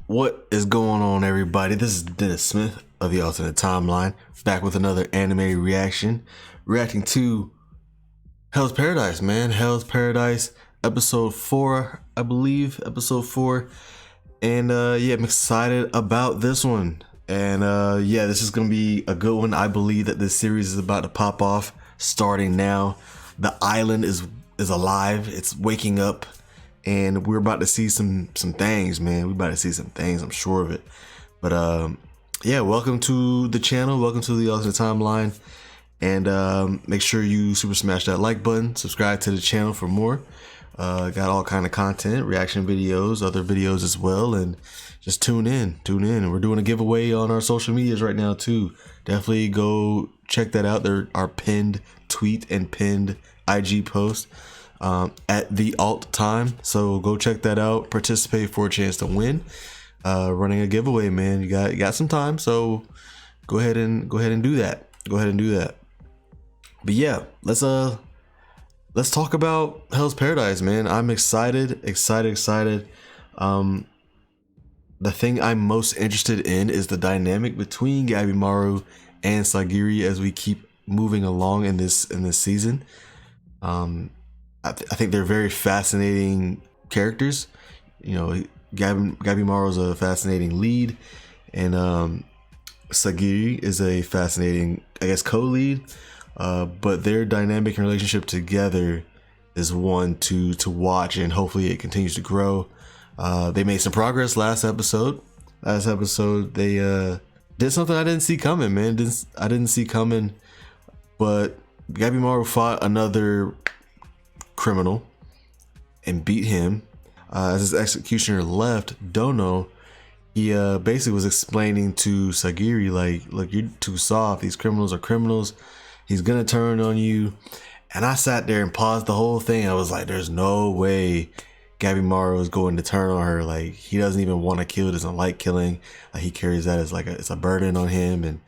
What is going on, everybody? This is Dennis Smith of the Alternate Timeline, back with another anime reaction, reacting to Hell's Paradise, man. Hell's Paradise, episode 4, I believe, episode 4. And yeah, I'm excited about this one. And yeah, this is gonna be a good one. I believe that this series is about to pop off starting now. The island is alive, it's waking up. And we're about to see some things, man. We're about to see some things, I'm sure of it. But yeah, welcome to the channel. Welcome to the Alternate Timeline. And make sure you super smash that like button. Subscribe to the channel for more. Got all kind of content, reaction videos, other videos as well. And just tune in. We're doing a giveaway on our social medias right now too. Definitely go check that out. There are pinned tweet and pinned IG post. At the alt time, so go check that out, participate for a chance to win. Running a giveaway, man. You got some time, so go ahead and do that. But yeah, let's talk about Hell's Paradise, man. I'm excited. The thing I'm most interested in is the dynamic between Gabimaru and Sagiri as we keep moving along in this season. I think they're very fascinating characters. You know, Gabimaru is a fascinating lead, and Sagiri is a fascinating, I guess, co-lead. But their dynamic and relationship together is one to watch, and hopefully it continues to grow. They made some progress last episode. They did something I didn't see coming, man. I didn't see coming, but Gabimaru fought another criminal and beat him. As his executioner left, Dono, he basically was explaining to Sagiri, like, look, you're too soft. These criminals are criminals. He's gonna turn on you. And I sat there and paused the whole thing. I was like, there's no way Gabimaru is going to turn on her. Like, he doesn't even want to kill, doesn't like killing. Like, he carries that as like it's a burden on him. And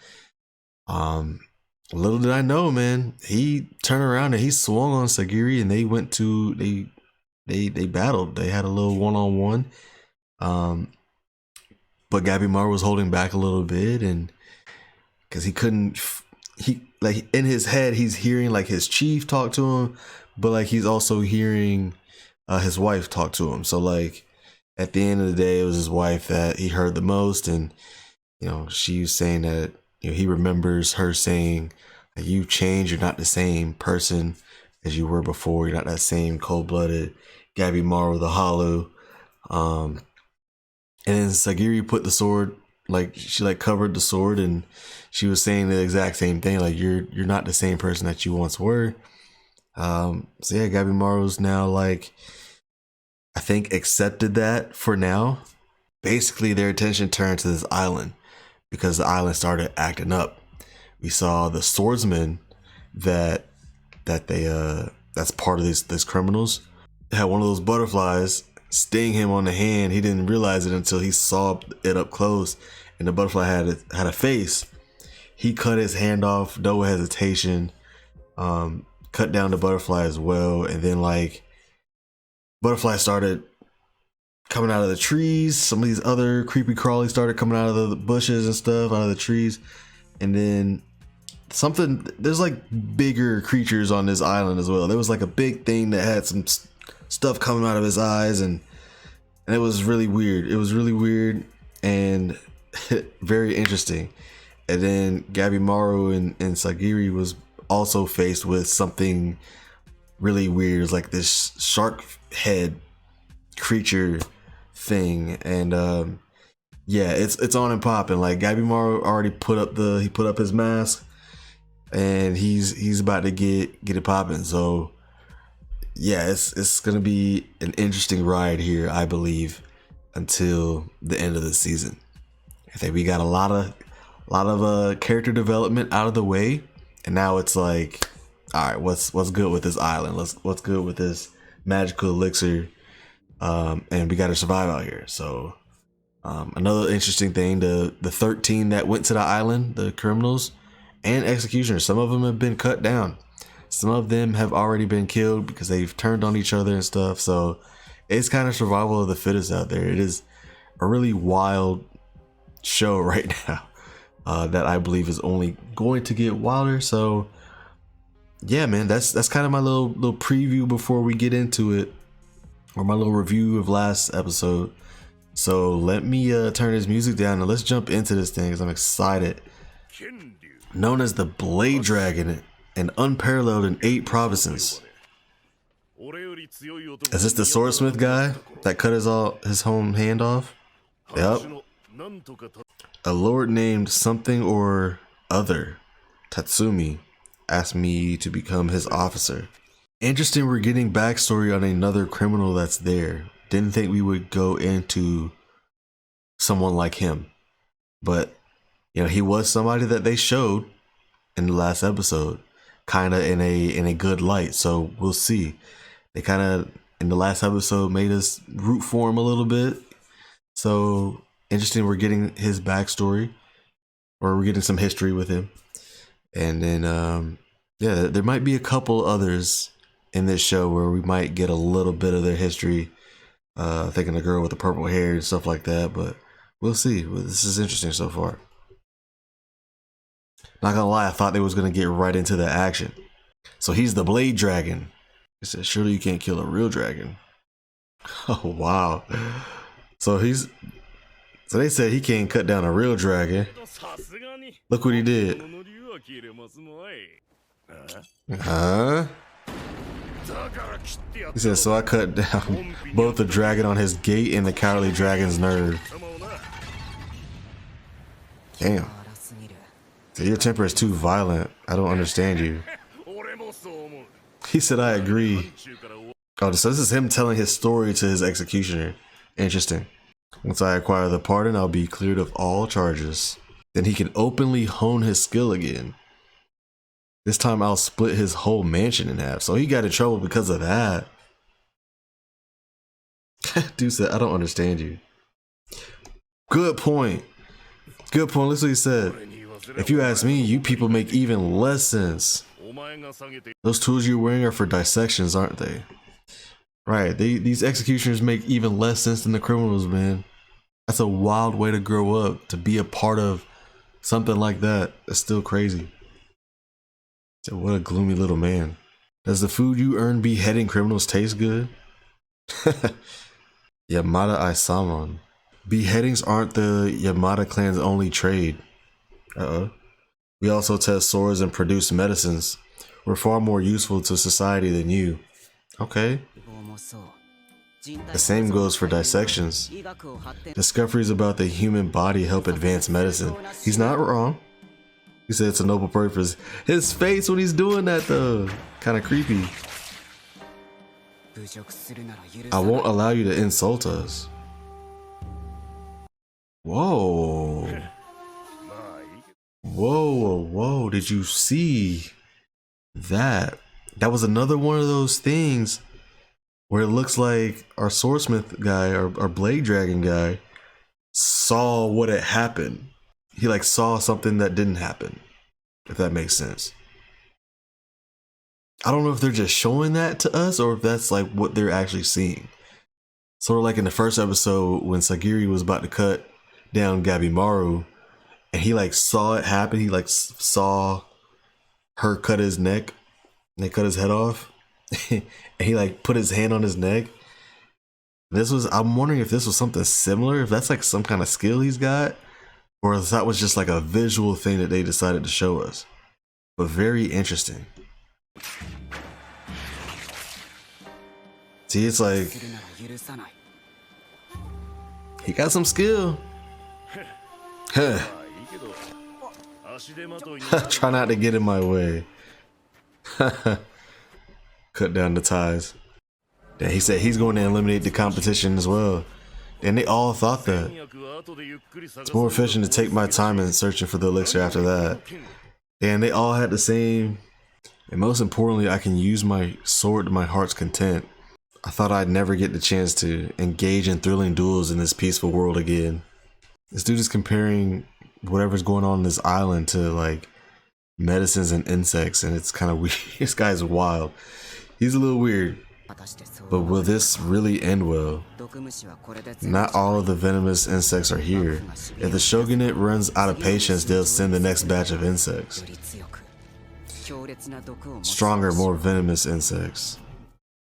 little did I know, man, he turned around and he swung on Sagiri, and they went to they battled. They had a little one-on-one. But Gabimaru was holding back a little bit, and because he like in his head he's hearing like his chief talk to him, but like he's also hearing his wife talk to him. So like at the end of the day, it was his wife that he heard the most, and you know, she was saying that, you know, he remembers her saying, you changed, you're not the same person as you were before. You're not that same cold-blooded Gabimaru the Hollow. And then Sagiri put the sword, like she like covered the sword, and she was saying the exact same thing, like you're not the same person that you once were. So yeah, Gabimaru's now, like, I think, accepted that for now. Basically their attention turned to this island because the island started acting up. We saw the swordsman that's part of this criminals had one of those butterflies sting him on the hand. He didn't realize it until he saw it up close, and the butterfly had a face. He cut his hand off, no hesitation, cut down the butterfly as well, and then like butterflies started coming out of the trees. Some of these other creepy crawlies started coming out of the bushes and stuff, out of the trees, and then there's like bigger creatures on this island as well. There was like a big thing that had some stuff coming out of his eyes, and it was really weird. It was really weird and very interesting. And then Gabimaru and Sagiri was also faced with something really weird. It was like this shark head creature thing, and yeah, it's on and popping. Like Gabimaru already put up his mask, and he's about to get it popping. So yeah, it's gonna be an interesting ride here, I believe, until the end of the season. I think we got a lot of character development out of the way, and now it's like, all right, what's good with this island? What's good with this magical elixir? And we got to survive out here. So another interesting thing, the 13 that went to the island, the criminals and executioners, some of them have been cut down. Some of them have already been killed because they've turned on each other and stuff. So it's kind of survival of the fittest out there. It is a really wild show right now that I believe is only going to get wilder. So yeah, man, that's kind of my little preview before we get into it, or my little review of last episode. So let me turn this music down and let's jump into this thing because I'm excited. Known as the Blade Dragon and unparalleled in 8 provinces. Is this the swordsmith guy that cut his own hand off? Yep. A lord named something or other, Tatsumi, asked me to become his officer. Interesting, we're getting backstory on another criminal that's there. Didn't think we would go into someone like him. But, you know, he was somebody that they showed in the last episode, kind of in a good light. So we'll see. They kind of, in the last episode, made us root for him a little bit. So interesting, we're getting his backstory, or we're getting some history with him. And then, yeah, there might be a couple others in this show where we might get a little bit of their history. Thinking the girl with the purple hair and stuff like that, but we'll see. This is interesting so far. Not gonna lie, I thought they was gonna get right into the action. So he's the Blade Dragon. He said, surely you can't kill a real dragon. Oh, wow. So they said he can't cut down a real dragon. Look what he did. Huh? He said, so I cut down both the dragon on his gate and the cowardly dragon's nerve. Damn. So your temper is too violent. I don't understand you. He said, I agree. Oh, so this is him telling his story to his executioner. Interesting. Once I acquire the pardon, I'll be cleared of all charges. Then he can openly hone his skill again. This time I'll split his whole mansion in half. So he got in trouble because of that. Dude said, I don't understand you. Good point. Good point. Listen what he said. If you ask me, you people make even less sense. Those tools you're wearing are for dissections, aren't they? Right. These executioners make even less sense than the criminals, man. That's a wild way to grow up, to be a part of something like that. That's still crazy. So what a gloomy little man. Does the food you earn beheading criminals taste good? Yamada Aisamon. Beheadings aren't the Yamada clan's only trade. We also test swords and produce medicines. We're far more useful to society than you. Okay. The same goes for dissections. Discoveries about the human body help advance medicine. He's not wrong. He said it's a noble purpose. His face when he's doing that though, kind of creepy. I won't allow you to insult us. Whoa. Whoa, whoa, did you see that? That was another one of those things where it looks like our swordsmith guy, our blade dragon guy, saw what had happened. He like saw something that didn't happen, if that makes sense. I don't know if they're just showing that to us or if that's like what they're actually seeing. Sort of like in the first episode when Sagiri was about to cut down Gabimaru and he like saw it happen. He like saw her cut his neck and they cut his head off and he like put his hand on his neck. I'm wondering if this was something similar, if that's like some kind of skill he's got, or if that was just like a visual thing that they decided to show us. But very interesting. See, it's like he got some skill. Huh. Try not to get in my way. Cut down the ties. Yeah, he said he's going to eliminate the competition as well. And they all thought that. It's more efficient to take my time in searching for the elixir after that. And they all had the same. And most importantly, I can use my sword to my heart's content. I thought I'd never get the chance to engage in thrilling duels in this peaceful world again. This dude is comparing whatever's going on in this island to like medicines and insects, and it's kind of weird. This guy's wild. He's a little weird. But will this really end well? Not all of the venomous insects are here. If the shogunate runs out of patience, they'll send the next batch of insects. Stronger, more venomous insects.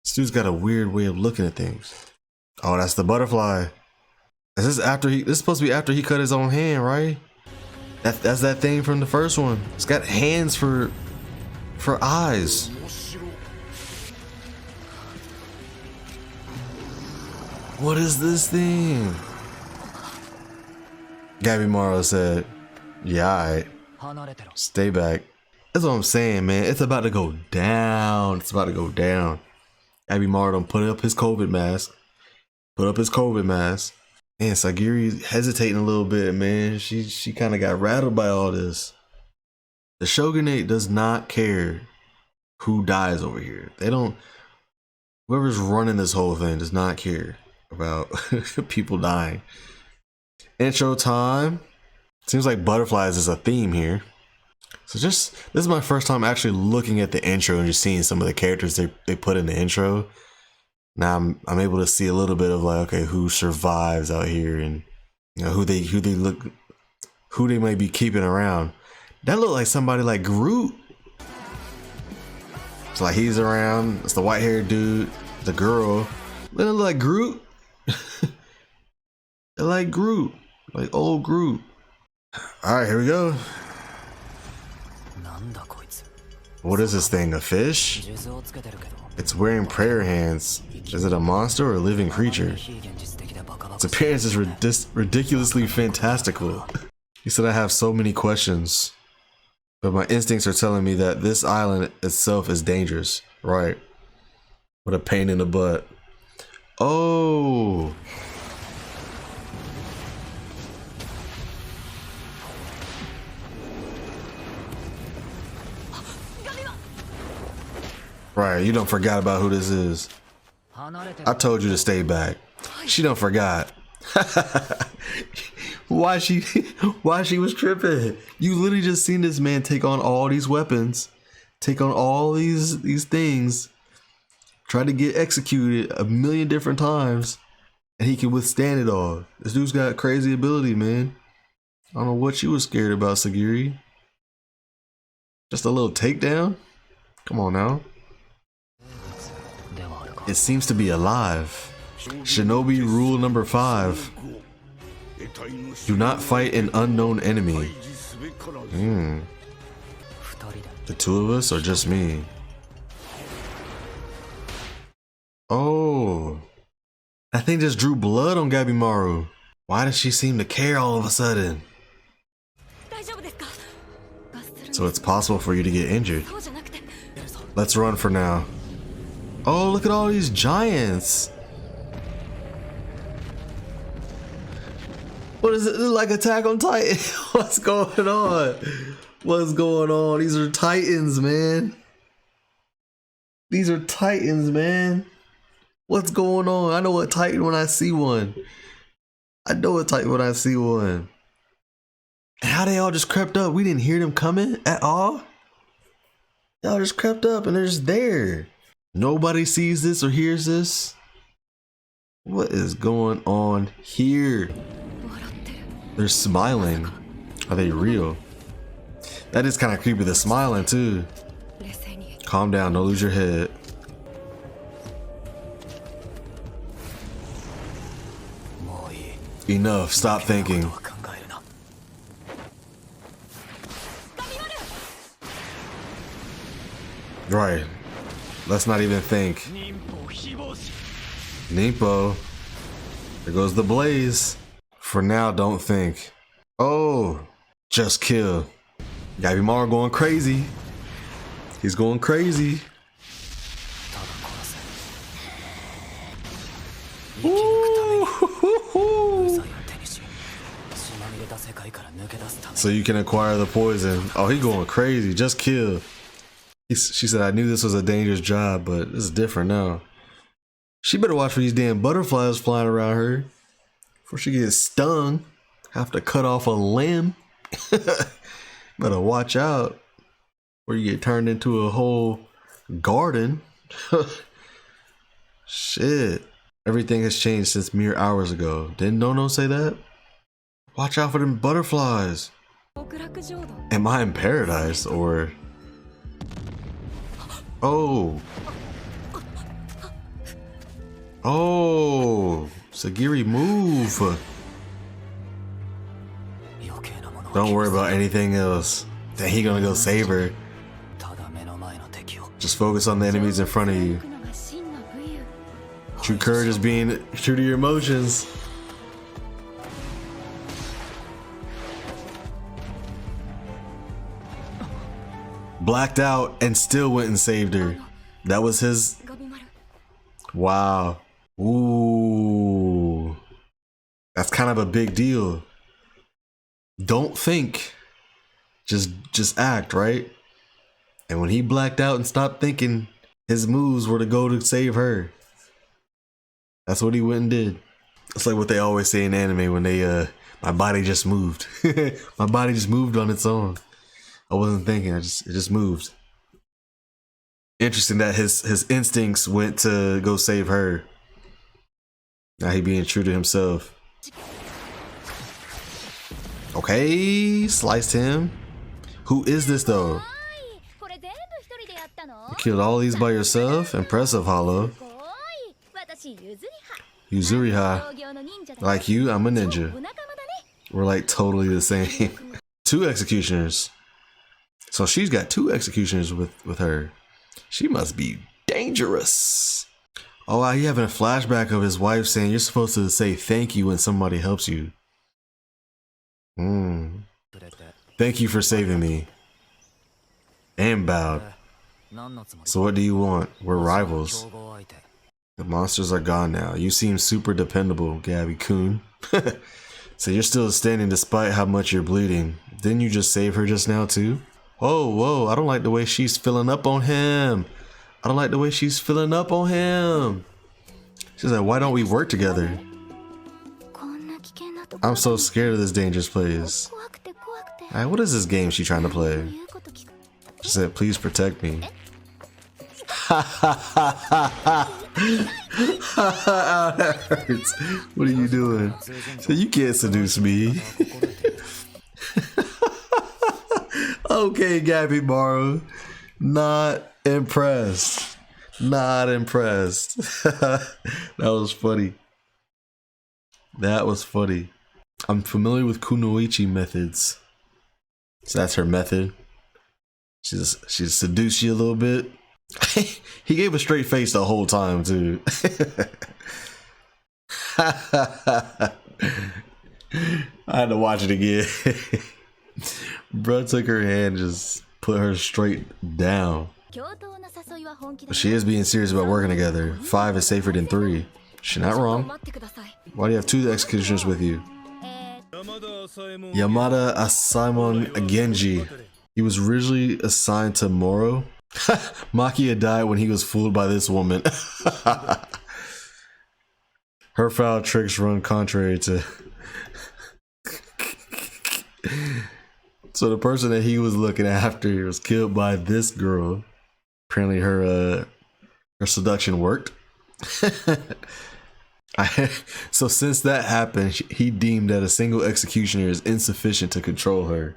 This dude's got a weird way of looking at things. Oh, that's the butterfly. Is this after this is supposed to be after he cut his own hand, right? That's that thing from the first one. It's got hands for eyes. What is this thing? Gabimaru said, yeah, alright. Stay back. That's what I'm saying, man. It's about to go down. It's about to go down. Gabimaru done put up his COVID mask. Man, Sagiri hesitating a little bit, man. She kind of got rattled by all this. The shogunate does not care who dies over here. They don't. Whoever's running this whole thing does not care about people dying. Intro time. Seems like butterflies is a theme here. So this is my first time actually looking at the intro and just seeing some of the characters they put in the intro. Now I'm able to see a little bit of like, okay, who survives out here, and you know who they might be keeping around. That looked like somebody like Groot. It's like he's around. It's the white haired dude, the girl. They look like Groot. They're like Groot, like old Groot. All right, here we go. What is this thing? A fish? It's wearing prayer hands. Is it a monster or a living creature? Its appearance is ridiculously fantastical. He said I have so many questions, but my instincts are telling me that this island itself is dangerous. Right. What a pain in the butt. Oh. Right, you don't forgot about who this is. I told you to stay back. She don't forgot. Why she was tripping? You literally just seen this man take on all these weapons, take on all these things, try to get executed a million different times, and he can withstand it all. This dude's got crazy ability, man. I don't know what you was scared about, Sagiri. Just a little takedown? Come on now. It seems to be alive. Shinobi rule number 5. Do not fight an unknown enemy. The two of us or just me? Oh. That thing just drew blood on Gabimaru. Why does she seem to care all of a sudden? So it's possible for you to get injured. Let's run for now. Oh, look at all these giants. What is it? Like Attack on Titan? What's going on? What's going on? These are titans, man. These are titans, man. What's going on? I know a titan when I see one. And how they all just crept up? We didn't hear them coming at all? They all just crept up and they're just there. Nobody sees this or hears this. What is going on here? They're smiling. Are they real? That is kind of creepy. They're smiling too. Calm down. Don't lose your head. Enough. Stop thinking. Right. Let's not even think. Nimpo. There goes the blaze. For now, don't think. Oh, just kill. Gabimaru going crazy. He's going crazy. So you can acquire the poison. Oh, he going crazy. Just kill. She said, I knew this was a dangerous job, but it's different now. She better watch for these damn butterflies flying around her before she gets stung. Have to cut off a limb. Better watch out. where you get turned into a whole garden. Shit. Everything has changed since mere hours ago. Didn't Nono say that? Watch out for them butterflies. Am I in paradise or... Oh. Oh. Sagiri, move. Don't worry about anything else. Then he gonna go save her. Just focus on the enemies in front of you. True courage is being true to your emotions. Blacked out and still went and saved her. That was his. Wow. Ooh. That's kind of a big deal. Don't think. Just act, right? And when he blacked out and stopped thinking, his moves were to go to save her. That's what he went and did. It's like what they always say in anime when they my body just moved. My body just moved on its own. I wasn't thinking, it just moved. Interesting that his instincts went to go save her. Now he being true to himself. Okay, sliced him. Who is this though? You killed all these by yourself? Impressive, Hollow. Yuzuriha. Like you, I'm a ninja. We're like totally the same. 2 executioners. So she's got 2 executioners with her. She must be dangerous. Oh wow, you having a flashback of his wife saying you're supposed to say thank you when somebody helps you. Thank you for saving me. And bowed. So what do you want? We're rivals. The monsters are gone now. You seem super dependable, Gabi-kun. So you're still standing despite how much you're bleeding. Didn't you just save her just now too? Whoa, I don't like the way she's filling up on him. I don't like the way she's filling up on him. She's like, why don't we work together? I'm so scared of this dangerous place. Alright, what is this game she trying to play? She said, please protect me. That hurts. What are you doing? So you can't seduce me. Okay, Gabimaru. Not impressed. Not impressed. That was funny. That was funny. I'm familiar with kunoichi methods. So that's her method. She's seduced you a little bit. He gave a straight face the whole time too. I had to watch it again. Bruh took her hand and just put her straight down. But she is being serious about working together. 5 is safer than 3. She's not wrong. Why do you have 2 executioners with you? Yamada Asaimon Genji. He was originally assigned to Moro. Makia died when he was fooled by this woman. Her foul tricks run contrary to... So the person that he was looking after was killed by this girl. Apparently her seduction worked. So since that happened, he deemed that a single executioner is insufficient to control her.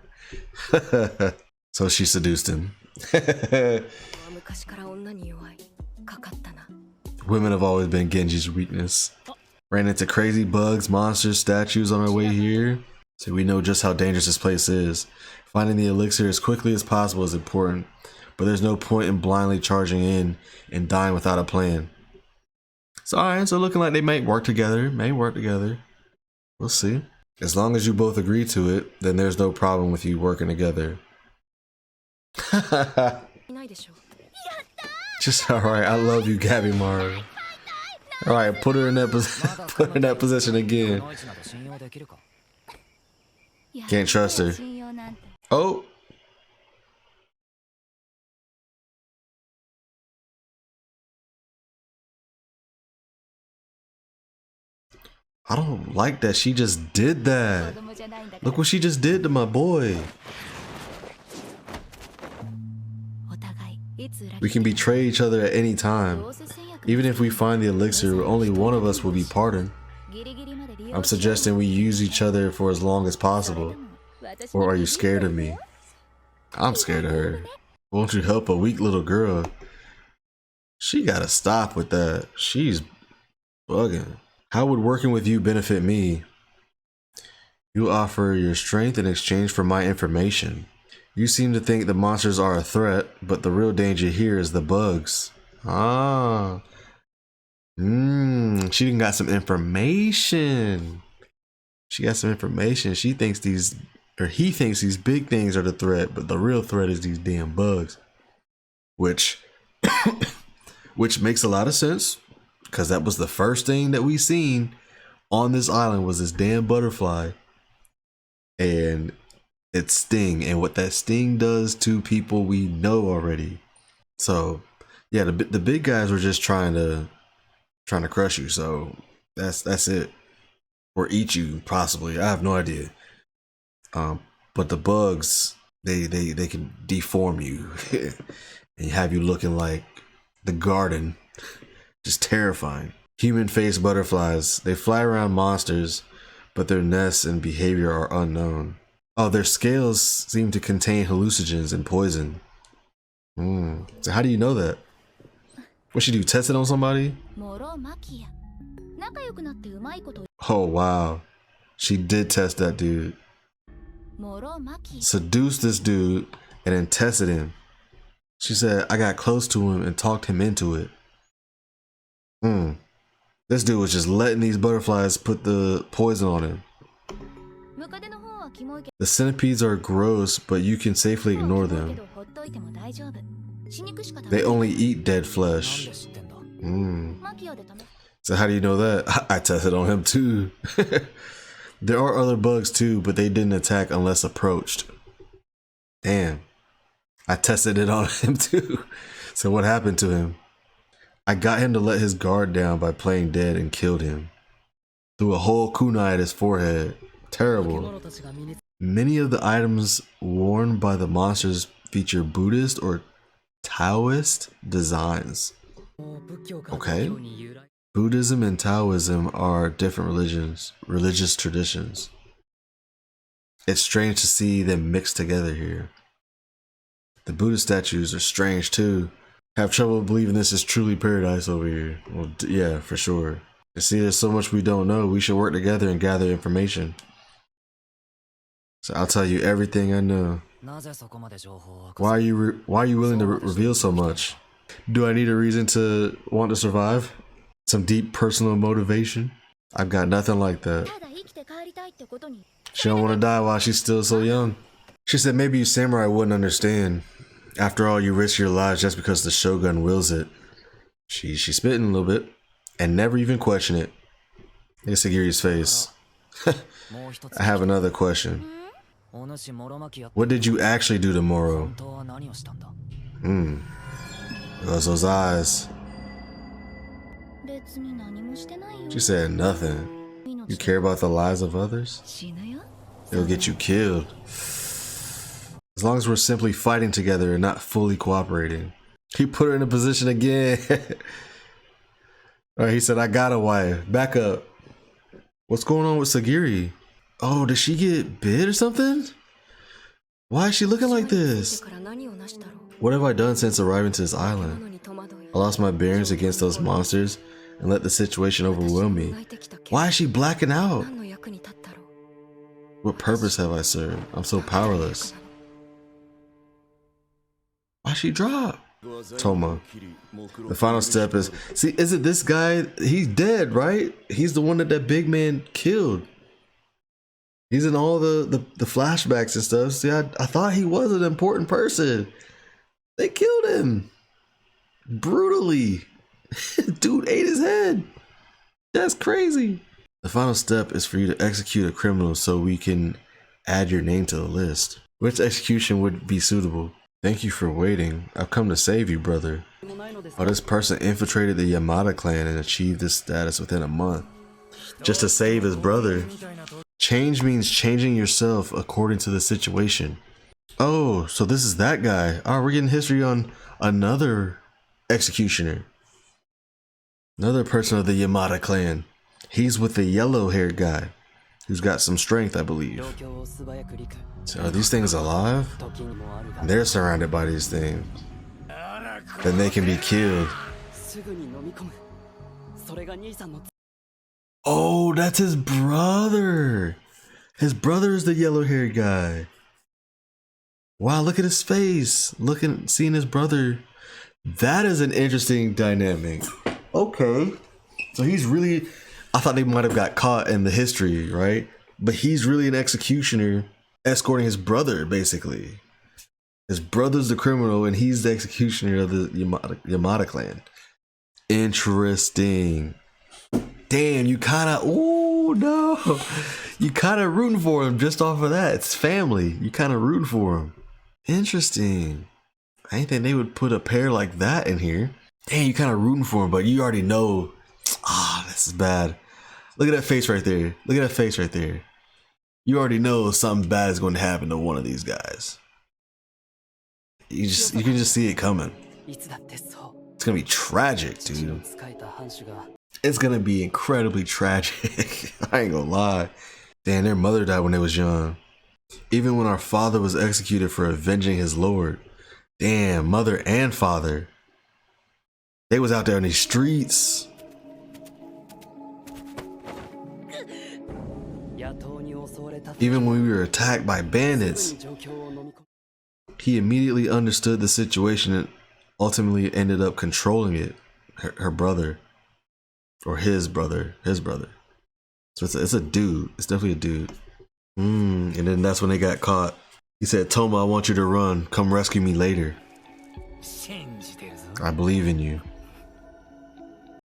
So she seduced him. Women have always been Genji's weakness. Ran into crazy bugs, monsters, statues on our way here. So we know just how dangerous this place is. Finding the elixir as quickly as possible is important, but there's no point in blindly charging in and dying without a plan. So alright, so looking like they might work together. We'll see. As long as you both agree to it, then there's no problem with you working together. Just alright, I love you, Gabimaru. Alright, put her in that position again. Can't trust her. Oh! I don't like that she just did that. Look what she just did to my boy. We can betray each other at any time. Even if we find the elixir, only one of us will be pardoned. I'm suggesting we use each other for as long as possible. Or are you scared of me? I'm scared of her. Won't you help a weak little girl? She gotta stop with that. She's bugging. How would working with you benefit me? You offer your strength in exchange for my information. You seem to think the monsters are a threat, but the real danger here is the bugs. Ah. She done got some information. She got some information. She thinks these, or he thinks these big things are the threat, but the real threat is these damn bugs. Which makes a lot of sense, because that was the first thing that we seen on this island was this damn butterfly and its sting, and what that sting does to people we know already. So yeah, the big guys were just trying to crush you. So that's it, or eat you possibly. I have no idea. But the bugs, they can deform you and have you looking like the garden. Just terrifying. Human-faced butterflies. They fly around monsters, but their nests and behavior are unknown. Oh, their scales seem to contain hallucinogens and poison. So how do you know that? What she do? Test it on somebody? Oh wow. She did test that dude. Seduced this dude and then tested him. She said, I got close to him and talked him into it. This dude was just letting these butterflies put the poison on him. The centipedes are gross, but you can safely ignore them. They only eat dead flesh. So how do you know that? I tested on him too. There are other bugs too, but they didn't attack unless approached. Damn. I tested it on him too. So what happened to him? I got him to let his guard down by playing dead and killed him. Threw a whole kunai at his forehead. Terrible. Many of the items worn by the monsters feature Buddhist or Taoist designs. Okay. Buddhism and Taoism are different religious traditions. It's strange to see them mixed together here. The Buddha statues are strange too. Have trouble believing this is truly paradise over here. Well, yeah, for sure. And see, there's so much we don't know. We should work together and gather information. So I'll tell you everything I know. Why are you willing to reveal so much? Do I need a reason to want to survive? Some deep personal motivation? I've got nothing like that. She don't want to die while she's still so young. She said maybe you samurai wouldn't understand. After all, you risk your lives just because the shogun wills it. She's spitting a little bit and never even question it. Look at Sagiri's face. I have another question. What did you actually do to Moro? It was those eyes. She said nothing. You care about the lives of others? It'll get you killed. As long as we're simply fighting together and not fully cooperating. He put her in a position again. Alright, he said, I got a wife. Back up. What's going on with Sagiri? Oh, did she get bit or something? Why is she looking like this? What have I done since arriving to this island? I lost my bearings against those monsters and let the situation overwhelm me. Why is she blacking out? What purpose have I served? I'm so powerless. Why she drop? Toma. The final step is, see, is it this guy? He's dead, right? He's the one that big man killed. He's in all the flashbacks and stuff. See, I thought he was an important person. They killed him. Brutally. Dude ate his head. That's crazy. The final step is for you to execute a criminal so we can add your name to the list. Which execution would be suitable? Thank you for waiting. I've come to save you, brother. Oh, this person infiltrated the Yamada clan and achieved this status within a month. Just to save his brother. Change means changing yourself according to the situation. Oh, so this is that guy. Oh, we're getting history on another executioner, another person of the Yamada clan. He's with the yellow-haired guy who's got some strength, I believe. So are these things alive? They're surrounded by these things. Then they can be killed. Oh, that's his brother. His brother is the yellow-haired guy. Wow, look at his face. Seeing his brother. That is an interesting dynamic. Okay. So he's really, I thought they might have got caught in the history, right? But he's really an executioner escorting his brother, basically. His brother's the criminal and he's the executioner of the Yamada clan. Interesting. Damn, you kind of, oh no. You kind of rooting for him just off of that. It's family. You kind of rooting for him. Interesting. I didn't think they would put a pair like that in here. Damn, you kind of rooting for him, but you already know. Ah, this is bad. Look at that face right there. Look at that face right there. You already know something bad is going to happen to one of these guys. You can just see it coming. It's gonna be tragic, dude. It's gonna be incredibly tragic. I ain't gonna lie. Damn, their mother died when they was young. Even when our father was executed for avenging his lord. Damn, mother and father. They was out there in these streets. Even when we were attacked by bandits, he immediately understood the situation and ultimately ended up controlling it. Her brother. Or his brother. So it's a dude. It's definitely a dude. And then that's when they got caught. He said, Toma, I want you to run. Come rescue me later. I believe in you.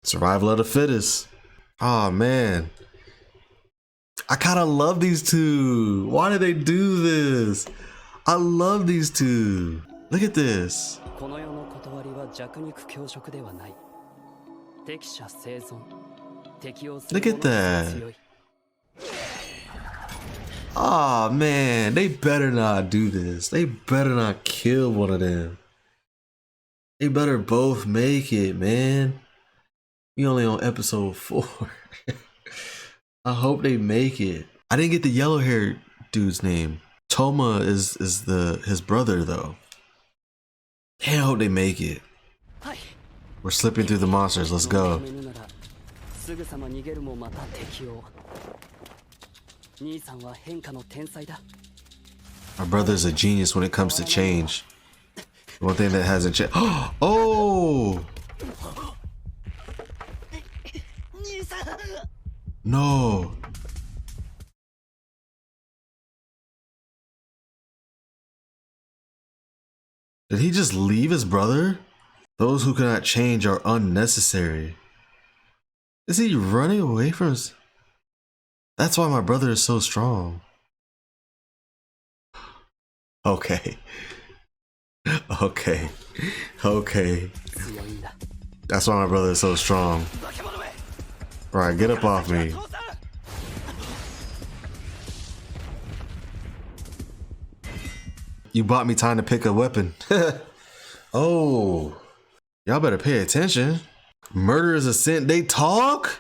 Survival of the fittest. Oh man. I kind of love these two. Why did they do this? I love these two. Look at this. Look at that. Oh man, they better not do this. They better not kill one of them. They better both make it, man. We only on episode 4. I hope they make it. I didn't get the yellow haired dude's name. Toma is his brother though. Damn, I hope they make it. We're slipping through the monsters. Let's go. Our brother's a genius when it comes to change. One thing that hasn't changed. Oh! No. Did he just leave his brother? Those who cannot change are unnecessary. Is he running away from us? That's why my brother is so strong. Okay. Okay. Okay. That's why my brother is so strong. Alright, get up off me. You bought me time to pick a weapon. Oh. Y'all better pay attention. Murder is a sin. They talk?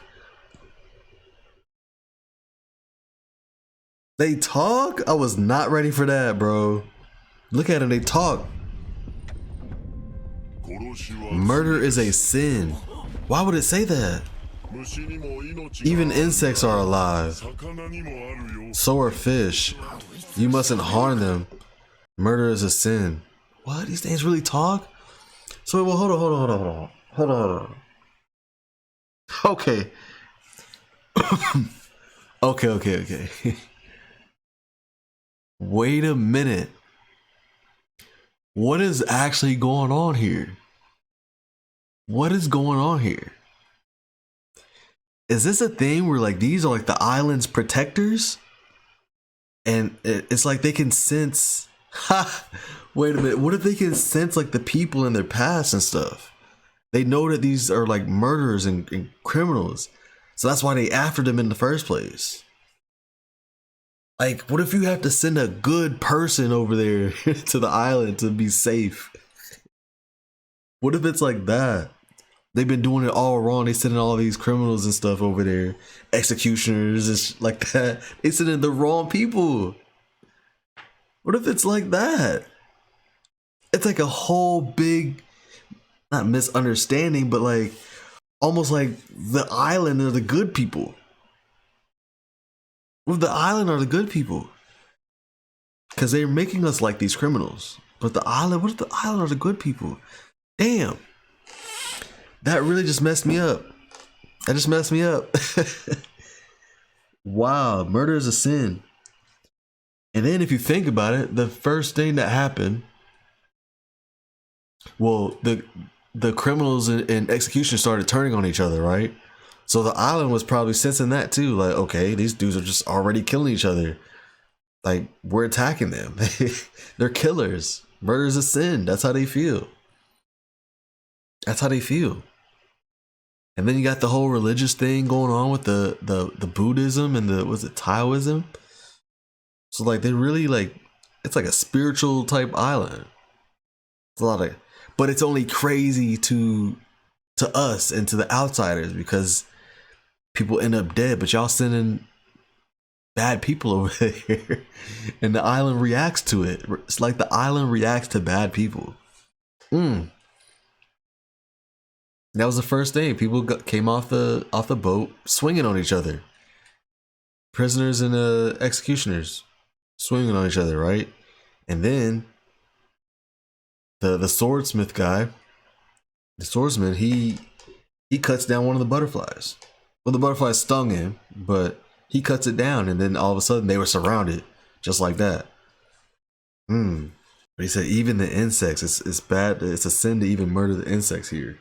They talk? I was not ready for that, bro. Look at them, they talk. Murder is a sin. Why would it say that? Even insects are alive. So are fish. You mustn't harm them. Murder is a sin. What? These things really talk? So, well, hold on. Okay. Okay. Wait a minute. What is actually going on here? What is going on here? Is this a thing where like these are like the island's protectors? And it's like they can sense. Wait a minute. What if they can sense like the people in their past and stuff? They know that these are like murderers and criminals. So that's why they after them in the first place. Like, what if you have to send a good person over there to the island to be safe? What if it's like that? They've been doing it all wrong. They sending all these criminals and stuff over there, executioners and like that. They sending the wrong people. What if it's like that? It's like a whole big, not misunderstanding, but like almost like the island are the good people. Well, the island are the good people. Because they're making us like these criminals. But the island, what if the island are the good people? Damn. That really just messed me up. That just messed me up. Wow, murder is a sin. And then if you think about it, the first thing that happened, well, the criminals and execution started turning on each other, right? So the island was probably sensing that too. Like, okay, these dudes are just already killing each other. Like, we're attacking them. They're killers. Murder is a sin. That's how they feel. That's how they feel. And then you got the whole religious thing going on with the Buddhism and the, was it Taoism? So like they really like, it's like a spiritual type island. It's a lot of, but it's only crazy to us and to the outsiders because people end up dead, but y'all sending bad people over there and the island reacts to it. It's like the island reacts to bad people. That was the first thing. People came off the boat swinging on each other. Prisoners and executioners swinging on each other, right? And then the swordsmith guy, the swordsman, he cuts down one of the butterflies. Well, the butterfly stung him, but he cuts it down, and then all of a sudden they were surrounded, just like that. But he said even the insects, it's bad. It's a sin to even murder the insects here.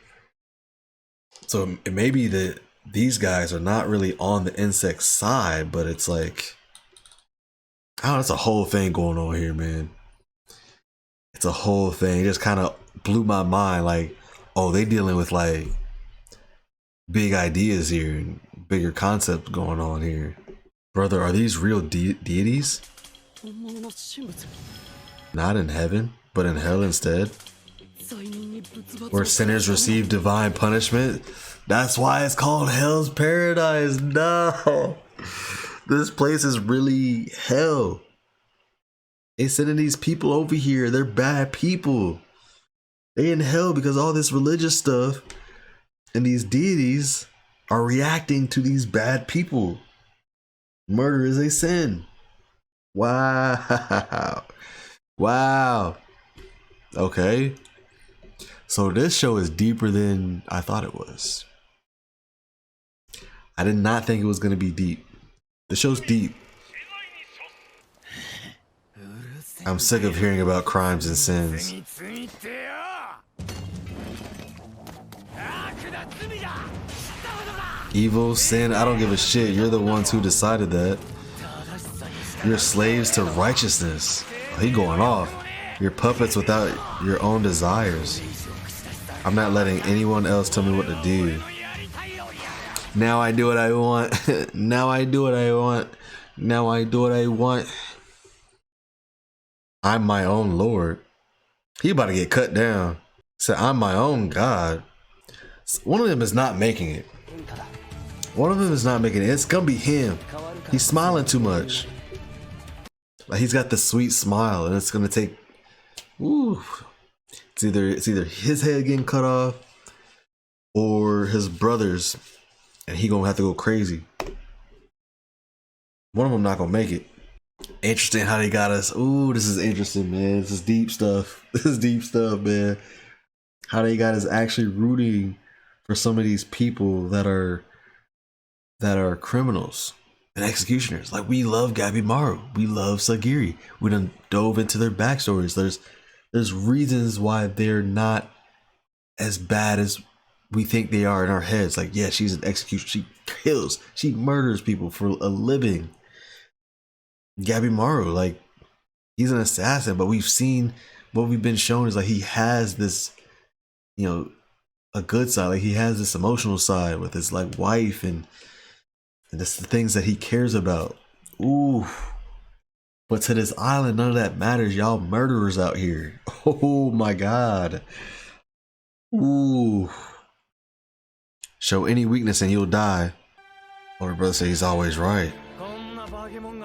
So it may be that these guys are not really on the insect side, but it's like, oh, it's a whole thing going on here, man. It's a whole thing. It just kind of blew my mind. Like, oh, they dealing with like big ideas here and bigger concepts going on here. Brother, are these real deities? Not in heaven, but in hell instead. Where sinners receive divine punishment. That's why it's called Hell's Paradise. No, this place is really hell. They sending these people over here. They're bad people. They in hell because all this religious stuff and these deities are reacting to these bad people. Murder is a sin. Wow. Wow. Okay. So this show is deeper than I thought it was. I did not think it was going to be deep. The show's deep. I'm sick of hearing about crimes and sins. Evil, sin, I don't give a shit. You're the ones who decided that. You're slaves to righteousness. Oh, he going off. You're puppets without your own desires. I'm not letting anyone else tell me what to do. Now I do what I want. Now I do what I want. Now I do what I want. I'm my own Lord. He about to get cut down. Said, I'm my own God. One of them is not making it. One of them is not making it. It's gonna be him. He's smiling too much. Like he's got the sweet smile, and it's gonna take. Ooh. It's either his head getting cut off or his brother's, and he gonna have to go crazy. One of them not gonna make it. Interesting how they got us. Ooh, this is interesting, man. This is deep stuff. This is deep stuff, man. How they got us actually rooting for some of these people that are criminals and executioners. Like, we love Gabimaru. We love Sagiri. We done dove into their backstories. There's reasons why they're not as bad as we think they are in our heads. Like, yeah, she's an executioner. She kills. She murders people for a living. Gabimaru, like, he's an assassin, but we've seen what we've been shown is like he has this, you know, a good side. Like, he has this emotional side with his like wife and that's the things that he cares about. Ooh. But to this island, none of that matters. Y'all murderers out here. Oh my God. Ooh. Show any weakness and you'll die. Older brother said he's always right.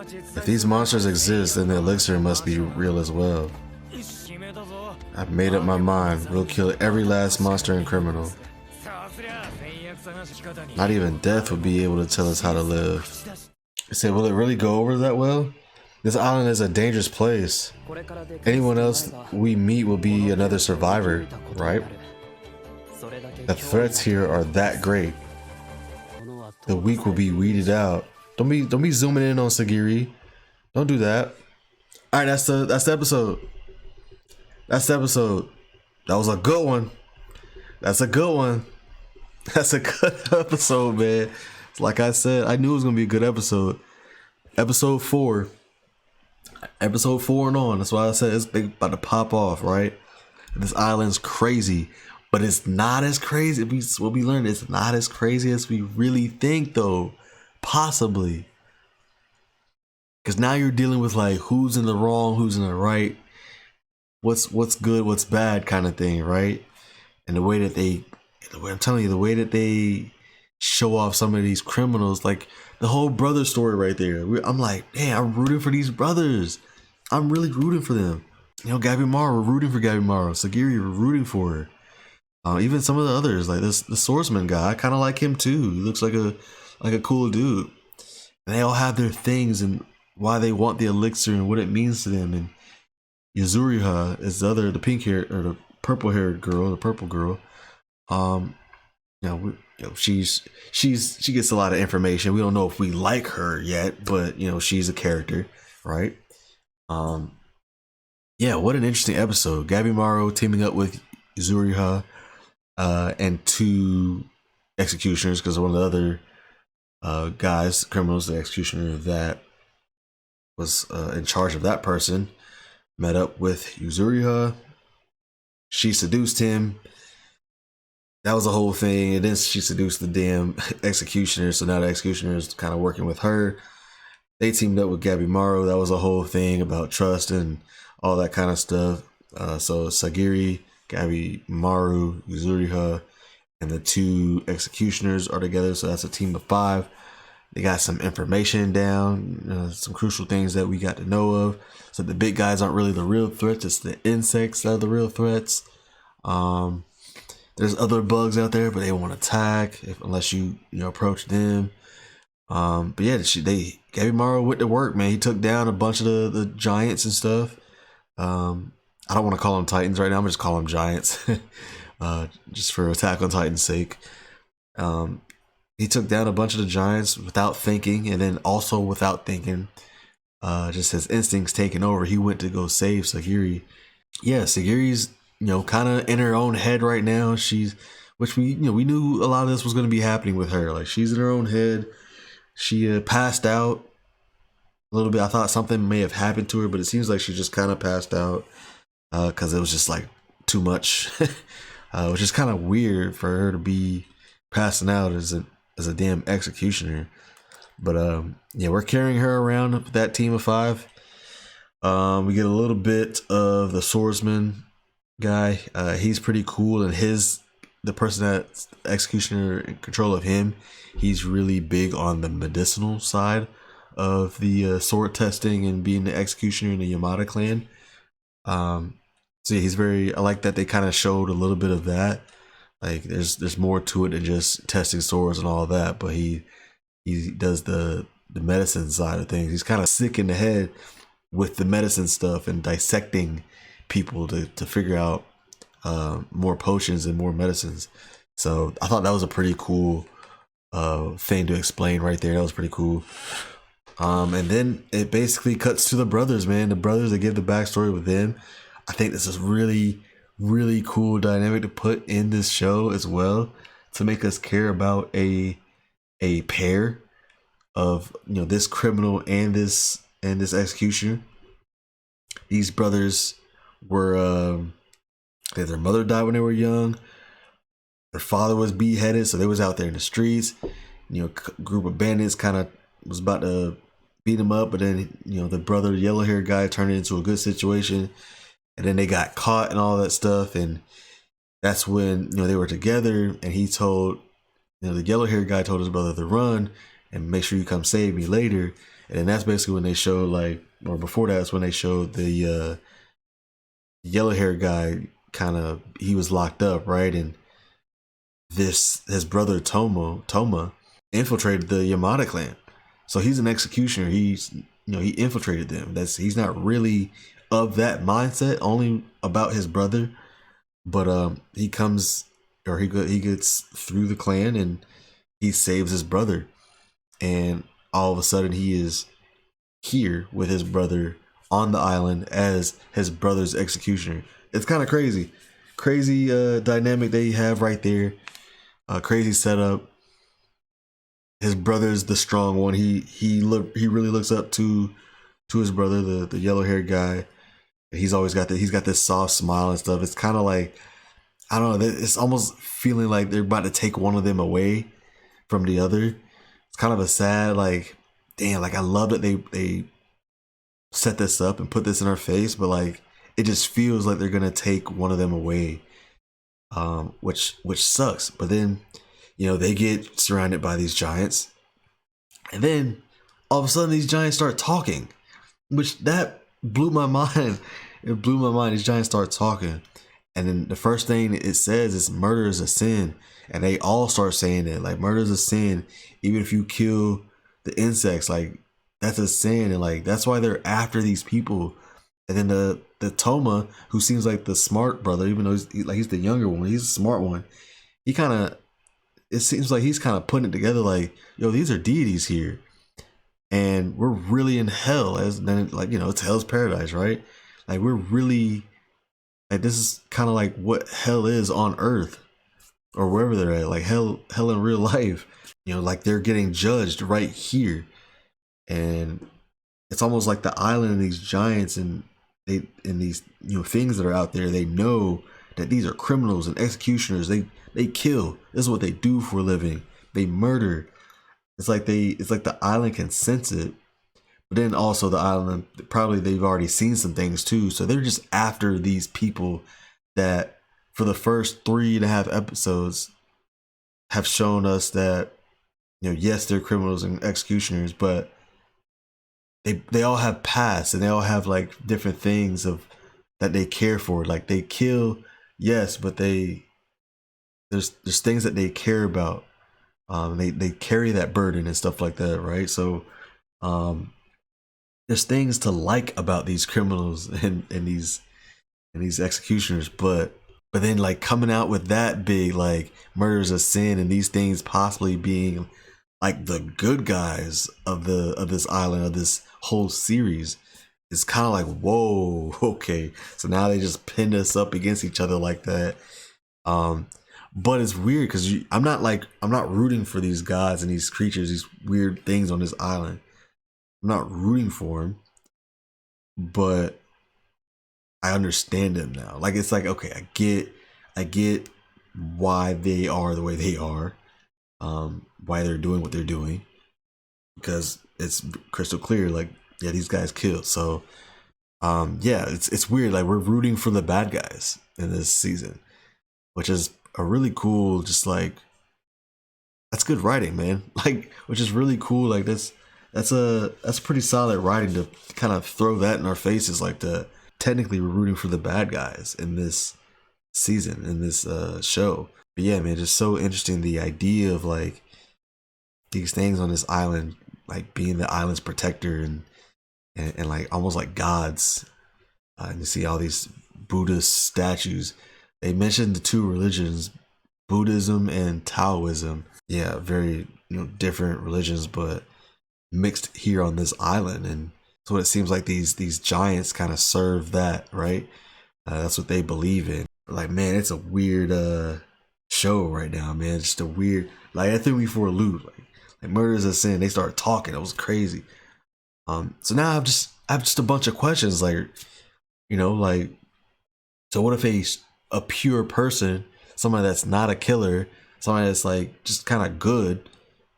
If these monsters exist, then the elixir must be real as well. I've made up my mind. We'll kill every last monster and criminal. Not even death would be able to tell us how to live. I said, will it really go over that well? This island is a dangerous place. Anyone else we meet will be another survivor, right? The threats here are that great. The weak will be weeded out. Don't be zooming in on Sagiri. Don't do that. All right, that's the episode. That's the episode. That was a good one. That's a good one. That's a good episode, man. Like I said, I knew it was gonna be a good episode. Episode 4 and on. That's why I said it's about to pop off, right? This island's crazy, but it's not as crazy. What we learned, it's not as crazy as we really think, though. Possibly, because now you're dealing with like who's in the wrong, who's in the right, what's good, what's bad, kind of thing, right? And the way I'm telling you, the way that they show off some of these criminals, like the whole brother story right there. I'm like, man, I'm rooting for these brothers. I'm really rooting for them. You know, Gabimaru, we're rooting for Gabimaru. Sagiri, we're rooting for her. Even some of the others, like the swordsman guy, I kind of like him too. He looks like a cool dude. And they all have their things and why they want the elixir and what it means to them. And Yuzuriha is the pink hair or the purple haired girl, the purple girl. She gets a lot of information. We don't know if we like her yet, but she's a character, right? Yeah, what an interesting episode. Gabimaru teaming up with Yuzuriha and 2 executioners, because one of the other criminals, the executioner that was in charge of that person, met up with Yuzuriha. She seduced him. That was the whole thing. And then she seduced the damn executioner. So now the executioner is kind of working with her. They teamed up with Gabimaru. That was a whole thing about trust and all that kind of stuff. So Sagiri, Gabimaru, Yuzuriha, and the 2 executioners are together. So that's a team of 5. They got some information down, some crucial things that we got to know of. So the big guys aren't really the real threats. It's the insects that are the real threats. There's other bugs out there, but they won't attack unless you approach them. But yeah, Gabimaru went to work, man. He took down a bunch of the giants and stuff. I don't want to call them Titans right now. I'm just calling them giants, just for Attack on Titan's sake. He took down a bunch of the giants without thinking, and then also without thinking, just his instincts taking over. He went to go save Sagiri. Yeah, Sagiri's kind of in her own head right now. Which we knew a lot of this was going to be happening with her. Like, she's in her own head. She passed out a little bit. I thought something may have happened to her, but it seems like she just kind of passed out because it was just like too much. It was just kind of weird for her to be passing out as a damn executioner. But yeah, we're carrying her around with that team of 5. We get a little bit of the swordsman guy. He's pretty cool, and the person that's executioner in control of him, he's really big on the medicinal side of the sword testing and being the executioner in the Yamada clan. So yeah, I like that they kind of showed a little bit of that. Like there's more to it than just testing swords and all of that, but he does the medicine side of things. He's kind of sick in the head with the medicine stuff and dissecting people to figure out more potions and more medicines. So I thought that was a pretty cool thing to explain right there. That was pretty cool. And then it basically cuts to the brothers, man. The brothers, they give the backstory with them. I think this is really, really cool dynamic to put in this show as well, to make us care about a pair of this criminal and this executioner. These brothers were their mother died when they were young. Their father was beheaded, so they was out there in the streets. Group of bandits kind of was about to beat them up, but then the brother, the yellow haired guy, turned it into a good situation, and then they got caught and all that stuff. And that's when they were together, and he told the yellow haired guy told his brother to run and make sure you come save me later. And then that's basically when they showed or before that's when they showed the yellow haired guy he was locked up, right? And his brother Toma infiltrated the Yamada clan. So he's an executioner. He infiltrated them. He's not really of that mindset, only about his brother. But he comes or he gets through the clan and he saves his brother. And all of a sudden he is here with his brother on the island as his brother's executioner. It's kind of crazy dynamic they have right there. Crazy setup. His brother's the strong one. He really looks up to his brother, the yellow haired guy. He's got this soft smile and stuff. It's kind of like, I don't know. It's almost feeling like they're about to take one of them away from the other. It's kind of a sad, damn. I love that they set this up and put this in our face, but it just feels like they're gonna take one of them away, which sucks. But then they get surrounded by these giants, and then all of a sudden these giants start talking, which that blew my mind. It blew my mind. These giants start talking, and then the first thing it says is murder is a sin, and they all start saying it, murder is a sin, even if you kill the insects, that's a sin, and that's why they're after these people. And then the Toma, who seems like the smart brother, even though he's the younger one, he's the smart one. It seems like he's kind of putting it together, yo, these are deities here, and we're really in hell. As then, it's hell's paradise, right? We're really this is kind of like what hell is on Earth or wherever they're at, hell in real life. They're getting judged right here, and it's almost like the island and these giants and these things that are out there. They know that these are criminals and executioners. They kill. This is what they do for a living. They murder. It's like the island can sense it, but then also the island probably they've already seen some things too. So they're just after these people that for the first 3.5 episodes have shown us that yes, they're criminals and executioners, but they all have pasts and they all have different things that they care for. They kill, yes, but there's things that they care about. They carry that burden and stuff like that, right? So there's things to like about these criminals and these executioners, but then coming out with that big murder is a sin and these things possibly being the good guys of this island, of this whole series, is kind of whoa, okay. So now they just pinned us up against each other like that. But it's weird because I'm not rooting for these gods and these creatures, these weird things on this island. I'm not rooting for them, but I understand them now. It's okay, I get why they are the way they are, why they're doing what they're doing, because it's crystal clear. Yeah, these guys killed. So yeah, it's weird. We're rooting for the bad guys in this season, which is a really cool, just that's good writing, man. Which is really cool. That's pretty solid writing to kind of throw that in our faces. Technically we're rooting for the bad guys in this season, in this show. But yeah, man, just so interesting, the idea of these things on this island, being the island's protector and almost like gods. And you see all these Buddhist statues. They mentioned the two religions, Buddhism and Taoism. Yeah, very different religions, but mixed here on this island. And so it seems like these giants kind of serve that, right? That's what they believe in. Man, it's a weird show right now, man. It's just a weird, that threw me for a loop. Murder is a sin. They started talking. It was crazy. So now I have just a bunch of questions. So what if a pure person, somebody that's not a killer, somebody that's just kind of good,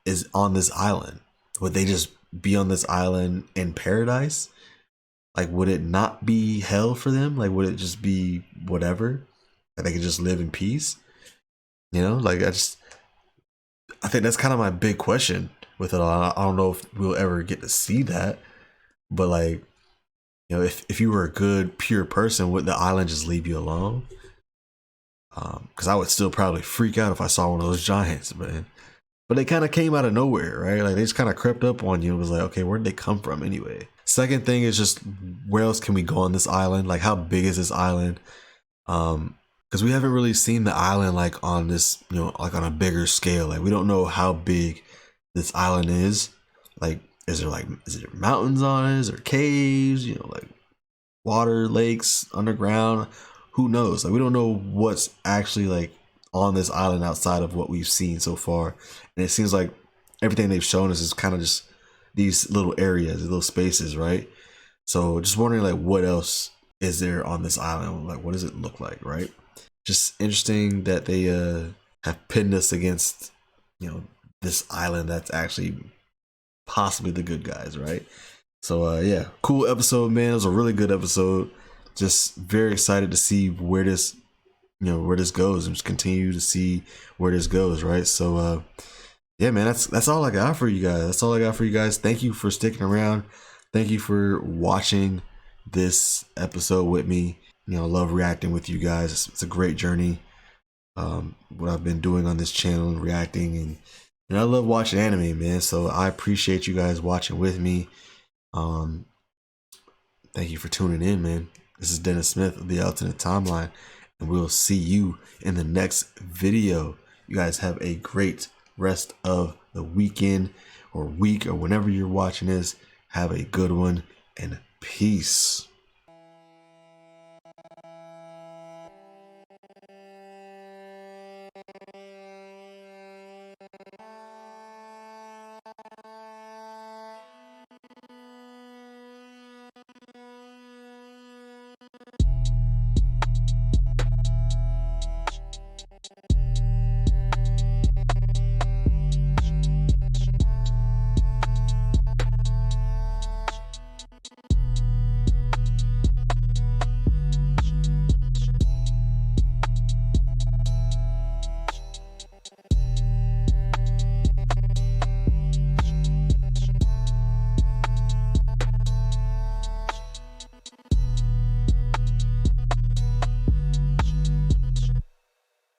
is on this island? Would they just be on this island in paradise? Would it not be hell for them? Would it just be whatever? that they could just live in peace. You know, like I think that's kind of my big question with it all. I don't know if we'll ever get to see that, but like, you know, if you were a good pure person, would the island just leave you alone? Because I would still probably freak out if I saw one of those giants, man. But they kind of came out of nowhere, right? Like they just kind of crept up on you and was like, okay, where did they come from anyway? Second thing is just, where else can we go on this island? Like, how big is this island? Because we haven't really seen the island like on this, you know, like on a bigger scale. Like we don't know how big this island is. Like, is there mountains on it? Is there caves? You know, like water, lakes, underground? Who knows? Like we don't know what's actually like on this island outside of what we've seen so far. And it seems like everything they've shown us is kind of just these little areas, these little spaces, right? So just wondering like what else is there on this island? Like what does it look like, right? Just interesting that they have pinned us against, you know, this island that's actually possibly the good guys, right? So yeah, cool episode, man. It was a really good episode. Just very excited to see where this, you know, where this goes, and just continue to see where this goes, right? So yeah, man, that's all I got for you guys. That's all I got for you guys. Thank you for sticking around. Thank you for watching this episode with me. You know, I love reacting with you guys. It's a great journey. What I've been doing on this channel and reacting, and I love watching anime, man. So I appreciate you guys watching with me. Thank you for tuning in, man. This is Dennis Smith of the Alternate Timeline, and we'll see you in the next video. You guys have a great rest of the weekend or week or whenever you're watching this. Have a good one, and peace.